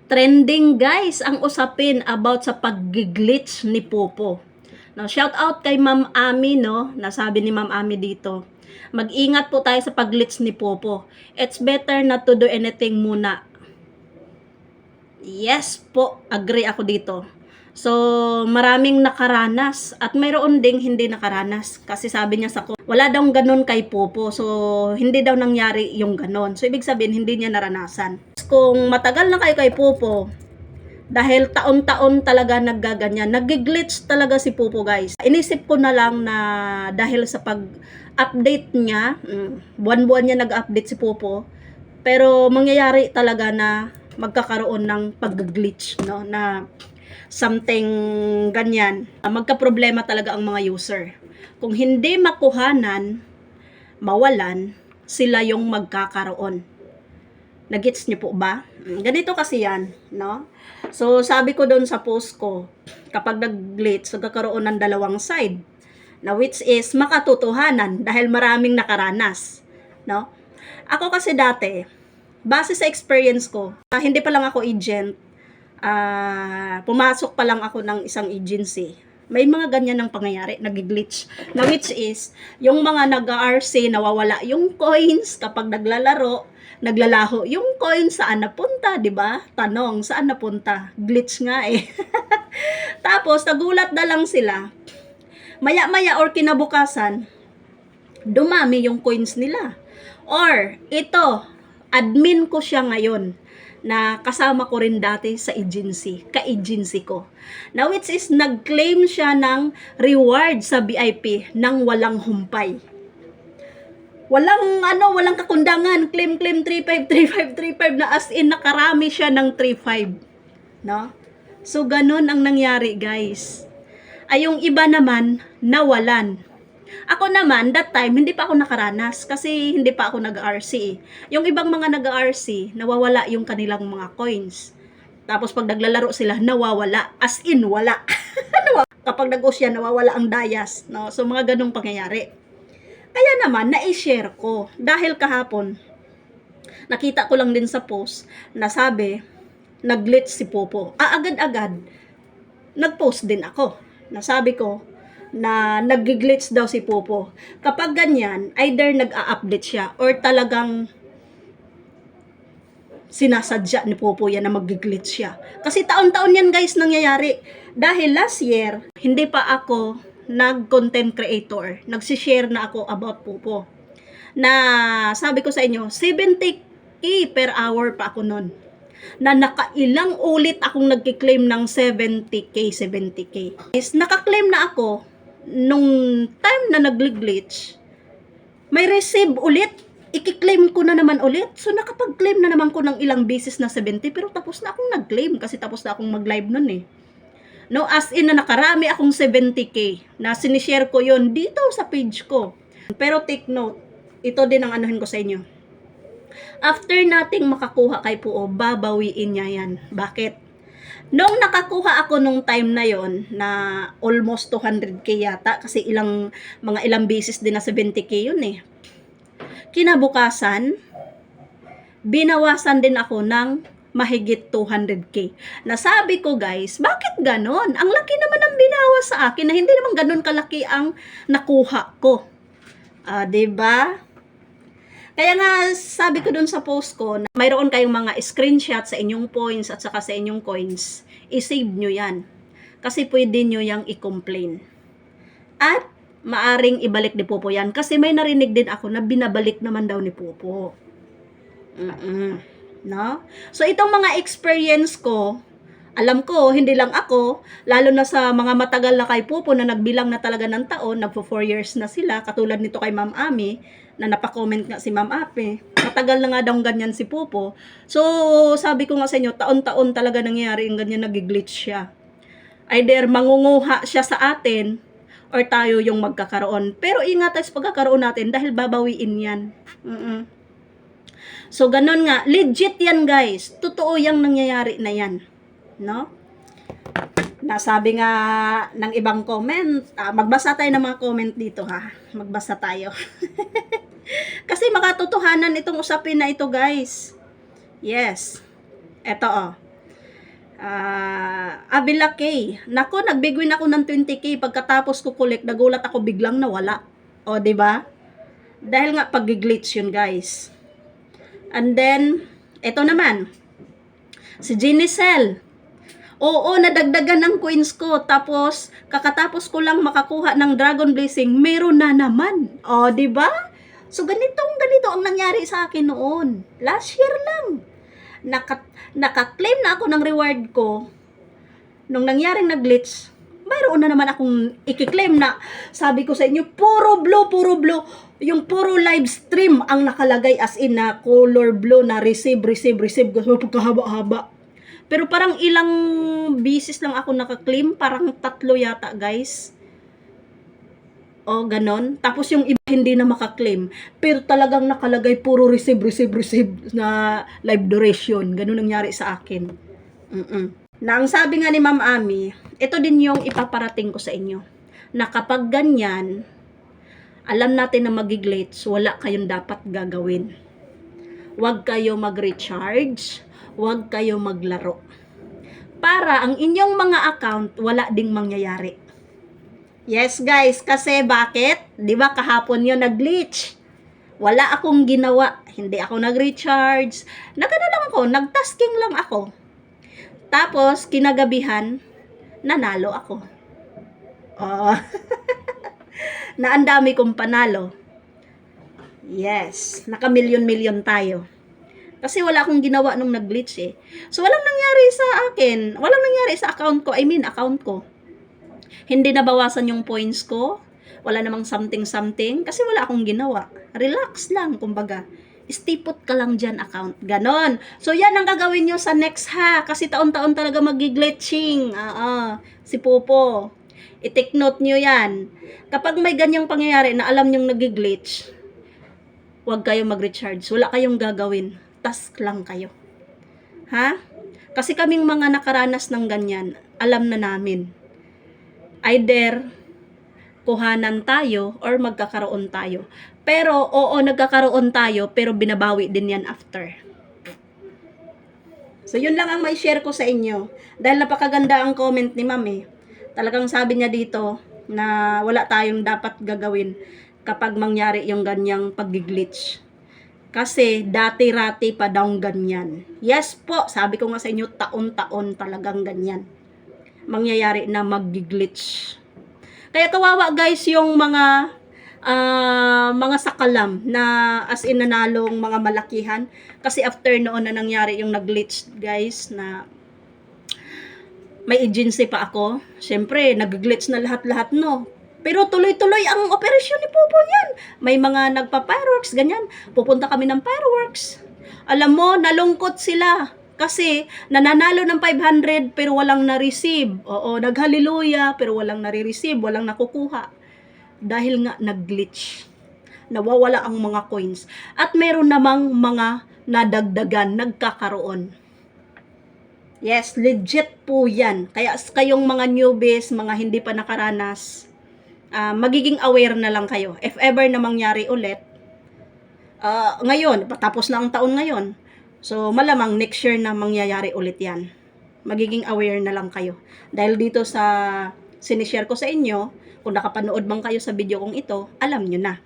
Trending guys ang usapin about sa pag-glitch ni Popo. No, shout out kay Ma'am Ami, no. Nasabi ni Ma'am Ami dito. Mag-ingat po tayo sa pag-glitch ni Popo. It's better not to do anything muna. Yes po, agree ako dito. So, maraming nakaranas at mayroon ding hindi nakaranas. Kasi sabi niya sa wala daw ganun kay Popo. So, hindi daw nangyari yung ganun. So, ibig sabihin, hindi niya naranasan. Kung matagal na kayo kay Popo, dahil taon-taon talaga naggaganyan, nag-glitch talaga si Popo guys. Inisip ko na lang na dahil sa pag-update niya, buwan-buwan niya nag-update si Popo, pero mangyayari talaga na magkakaroon ng pag-glitch, no, na something ganyan. Magka-problema talaga ang mga user. Kung hindi makuhanan, mawalan, sila yung magkakaroon. Nagets niyo po ba? Ganito kasi yan, no? So, sabi ko doon sa post ko, kapag nag-glitch, magkakaroon ng dalawang side, na which is makatotohanan dahil maraming nakaranas, no? Ako kasi dati, base sa experience ko, hindi pa lang ako agent, pumasok pa lang ako ng isang agency. May mga ganyan ng pangyayari, nag-glitch. Na which is, yung mga nag-RC, nawawala yung coins kapag naglalaro, naglalaho yung coins, saan napunta, di ba? Tanong, saan napunta? Glitch nga eh. Tapos, nagulat na lang sila. Maya-maya or kinabukasan, dumami yung coins nila. Or, ito, admin ko siya ngayon na kasama ko rin dati sa agency, ka-agency ko. Now, which is, nag-claim siya ng reward sa VIP nang walang humpay. Walang kakundangan, claim 35 na as in nakarami siya ng 35, no? So ganun ang nangyari, guys. Ay yung iba naman nawalan. Ako naman that time hindi pa ako nakaranas kasi hindi pa ako nag-RC. Yung ibang mga nag-RC, nawawala yung kanilang mga coins. Tapos pag naglalaro sila, nawawala, as in wala. Kapag nag-usya, nawawala ang dayas, no? So mga ganung pangyayari. Kaya naman, na-share ko. Dahil kahapon, nakita ko lang din sa post na sabi, nag-glitch si Popo. Agad-agad, nag-post din ako. Nasabi ko na nag-glitch daw si Popo. Kapag ganyan, either nag-a-update siya or talagang sinasadya ni Popo yan na mag-glitch siya. Kasi taon-taon yan guys nangyayari. Dahil last year, hindi pa ako nag-content creator, nagsishare na ako about Popo. Na sabi ko sa inyo, 70k per hour pa ako nun. Na nakailang ulit akong nagki-claim ng 70k. Naka-claim na ako nung time na nag-glitch. May receive ulit, i-claim ko na naman ulit. So nakapag-claim na naman ko ng ilang beses na 70, pero tapos na akong nag-claim kasi tapos na akong mag-live nun eh. No, as in na nakarami akong 70k na sinishare ko yon dito sa page ko. Pero take note, ito din ang anuhin ko sa inyo. After nating makakuha kay Puo, babawiin niya yan. Bakit? Nung nakakuha ako nung time na yon na almost 200k yata kasi mga ilang beses din na 70k yun eh. Kinabukasan, binawasan din ako ng mahigit 200k. Nasabi ko guys, bakit ganon? Ang laki naman ang binawas sa akin na hindi naman ganon kalaki ang nakuha ko. Diba? Kaya nga sabi ko dun sa post ko na mayroon kayong mga screenshot sa inyong points at saka sa inyong coins, i-save nyo yan. Kasi pwede nyo yang i-complain. At maaring ibalik ni Popo yan. Kasi may narinig din ako na binabalik naman daw ni Popo. No? So itong mga experience ko, alam ko, hindi lang ako, lalo na sa mga matagal na kay Popo na nagbilang na talaga ng taon, nagpo 4 years na sila, katulad nito kay Ma'am Ami, na napakomment nga si Ma'am Ape, matagal na nga daw ganyan si Popo. So, sabi ko nga sa inyo, taon-taon talaga nangyayari yung ganyan, nag-glitch siya. Either mangunguha siya sa atin, or tayo yung magkakaroon. Pero ingat tayo sa pagkakaroon natin, dahil babawiin yan. So, ganun nga. Legit yan, guys. Totoo yung nangyayari na yan. No? Nasabi nga ng ibang comment, magbasa tayo ng mga comment dito, ha? Magbasa tayo. Kasi makatotohanan itong usapin na ito, guys. Yes. Eto, Avila K. Nako, nagbigwin ako ng 20K. Pagkatapos ko collect, nagulat ako biglang nawala. O, di ba? Dahil nga pag-glitch yun, guys. And then, ito naman. Si Ginicel. Oo, nadagdagan ng coins ko. Tapos, kakatapos ko lang makakuha ng Dragon Blessing, meron na naman. O, di ba? So, ganito ang nangyari sa akin noon. Last year lang. Naka-claim na ako ng reward ko. Nung nangyaring nag-glitch, mayroon na naman akong i-claim na sabi ko sa inyo, puro blue. Yung puro live stream ang nakalagay as in na color blue na receive. Pagkahaba-haba. Pero parang ilang bisis lang ako naka-claim, parang 3 yata, guys. O, ganon. Tapos yung iba hindi na makaklaim. Pero talagang nakalagay puro receive na live duration. Ganon nangyari sa akin. Na ang sabi nga ni Ma'am Ami, ito din yung ipaparating ko sa inyo. Na kapag ganyan, alam natin na mag-glitch, wala kayong dapat gagawin. Huwag kayo mag-recharge, huwag kayo maglaro. Para ang inyong mga account, wala ding mangyayari. Yes guys, kasi bakit? Di ba kahapon yun nag-glitch? Wala akong ginawa. Hindi ako nag-recharge. Nagano lang ako, nag-tasking lang ako. Tapos, kinagabihan, nanalo ako. Na ang dami kong panalo. Yes, naka-milyon tayo. Kasi wala akong ginawa nung nag-glitch eh. So, walang nangyari sa akin. Walang nangyari sa account ko. Account ko. Hindi nabawasan yung points ko. Wala namang something kasi wala akong ginawa. Relax lang, kumbaga. Stay put ka lang dyan, account. Ganon. So, yan ang gagawin nyo sa next ha. Kasi taon-taon talaga mag-glitching. Si Popo. I-take note nyo yan. Kapag may ganyang pangyayari na alam nyong nag-glitch, huwag kayo mag-recharge. Wala kayong gagawin. Task lang kayo. Ha? Kasi kaming mga nakaranas ng ganyan, alam na namin. Either kuhanan tayo or magkakaroon tayo. Pero, oo, nagkakaroon tayo, pero binabawi din yan after. So, yun lang ang may share ko sa inyo. Dahil napakaganda ang comment ni Ma'am eh. Talagang sabi niya dito na wala tayong dapat gagawin kapag mangyari yung ganyang pag-glitch. Kasi dati-rati pa daw ganyan. Yes po, sabi ko nga sa inyo, taon-taon talagang ganyan. Mangyayari na mag-glitch. Kaya kawawa guys yung mga sakalam na as in nanalong mga malakihan. Kasi after noon na nangyari yung nag-glitch guys na may agency pa ako. Siyempre, nag-glitch na lahat-lahat no. Pero tuloy-tuloy ang operasyon ni Popo yan. May mga nagpa-fireworks, ganyan. Pupunta kami ng fireworks. Alam mo, nalungkot sila. Kasi nananalo ng 500 pero walang na-receive. Oo, nag-hallelujah pero walang nare-receive, walang nakukuha. Dahil nga nag-glitch. Nawawala ang mga coins. At meron namang mga nadagdagan, nagkakaroon. Yes, legit po yan. Kaya kayong mga newbies, mga hindi pa nakaranas, magiging aware na lang kayo. If ever na mangyari ulit, ngayon, patapos na ang taon ngayon, so, malamang next year na mangyayari ulit yan. Magiging aware na lang kayo. Dahil dito sa sinishare ko sa inyo, kung nakapanood man kayo sa video kong ito, alam nyo na.